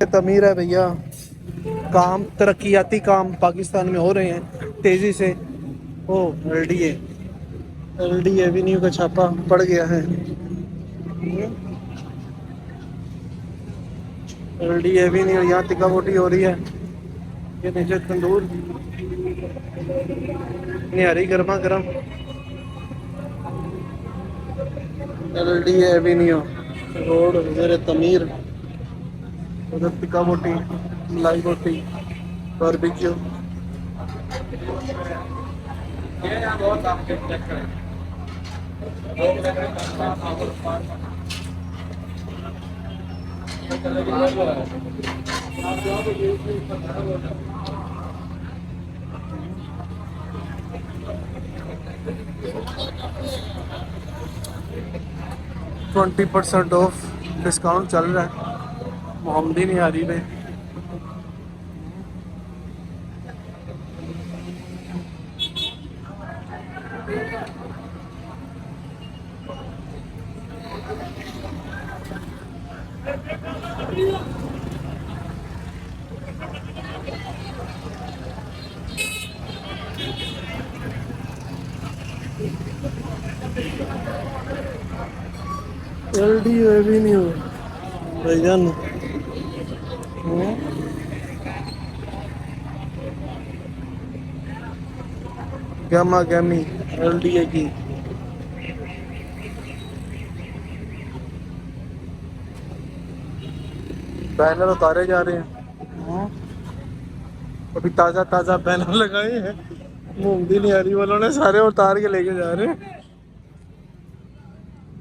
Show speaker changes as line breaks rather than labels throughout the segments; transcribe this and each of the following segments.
तमीर है भैया, काम तरक्याती काम पाकिस्तान में हो रहे हैं तेज़ी से। ओ एल डी एवेन्यू का छापा पड़ गया है। एल डी एवेन्यू, यहाँ टिक्का बोटी हो रही है। ये नीचे तंदूर, निहारी गर्मा गर्म। एल डी एवेन्यू रोड, ज़ेर तमीर। उधर टिक्का बोटी, मलाई बोटी, बारबेक्यू। ट्वेंटी % ऑफ डिस्काउंट चल रहा है मोहम्मदी निहारी में। एल डी एवेन्यू भाईजान। गमा गमी एल डी ए की। बैनर उतारे जा रहे हैं। अभी ताज़ा ताज़ा बैनर लगाए हैं मोमदी निहारी वालों ने, सारे उतार के लेके जा रहे हैं।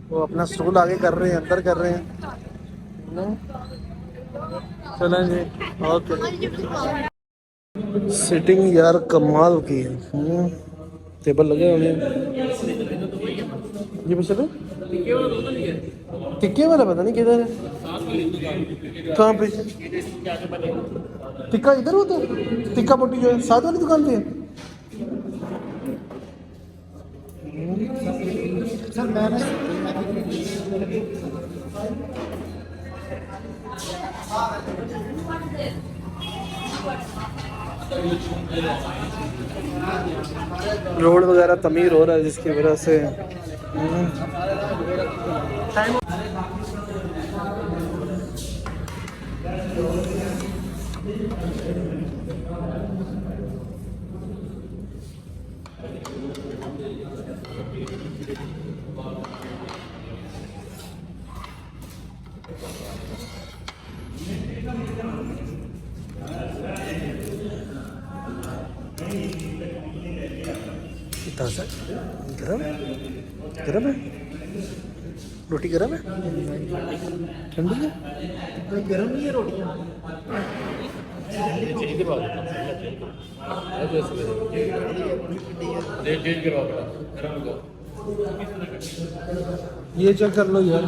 वो अपना स्टूल आगे कर रहे हैं, अंदर कर रहे हैं। चलें जी, ओके। सिटिंग यार कमाल की है। टेबल लगे हुए हैं। ये भी चलो, टिक्के वाला पता नहीं किधर है, कहाँ पे टिक्का इधर होता है। टिक्का बोटी जो है साथ वाली दुकान पे है। रोड वगैरह तमीर हो रहा है जिसकी वजह से ताज़ा गरम गरम है। रोटी गरम है, ठंडी है। गरम नहीं है रोटियाँ। ये चेक कर लो यार,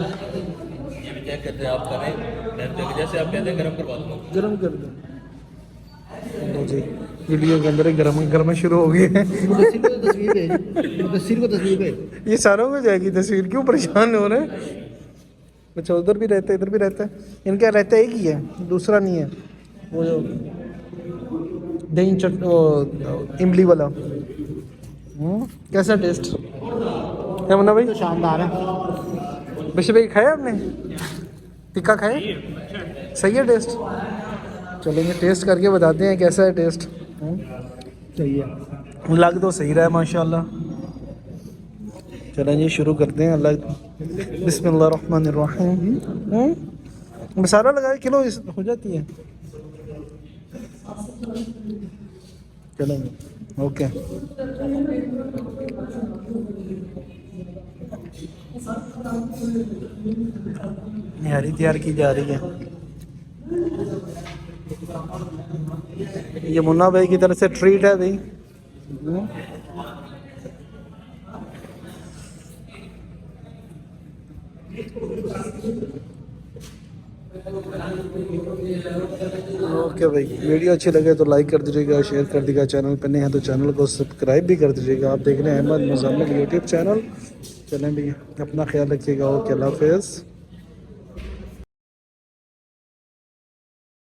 ये भी चेक करते हैं आप करें, जैसे आप कहते हैं गरम करवा दूँगा।
गरम कर दो जी। वीडियो के अंदर गरम गरम शुरू हो गए हैं। ये सारों को जाएगी तस्वीर, क्यों परेशान हो रहे हैं। अच्छा उधर भी रहता है, इधर भी रहता है। इनका रहता एक ही है, दूसरा नहीं है। वो जो दही इमली वाला, कैसा टेस्ट है मुन्ना भाई?
तो शानदार है।
बशे भाई खाया आपने टिक्का, खाया? सही है टेस्ट? चलेंगे टेस्ट करके बताते हैं कैसा है टेस्ट।
चाहिए
लग तो सही रहा है माशाल्लाह। चलें जी शुरू करते हैं। अल्लाह बिस्मिल्लाहिर्रहमानिर्रहीम। मसाला लगा किलो हो जाती है। चलेंगे ओके। निहारी तैयार की जा रही है। ये मुन्ना भाई की तरफ से ट्रीट है भाई। ओके भाई, वीडियो अच्छी लगे तो लाइक कर दीजिएगा, शेयर कर दीजिएगा। चैनल पर नए हैं तो चैनल को सब्सक्राइब भी कर दीजिएगा। आप देख रहे हैं अहमद मुज़म्मिल यूट्यूब चैनल। चलें भी, अपना ख्याल रखिएगा। ओके, अल्लाह हाफ़िज़।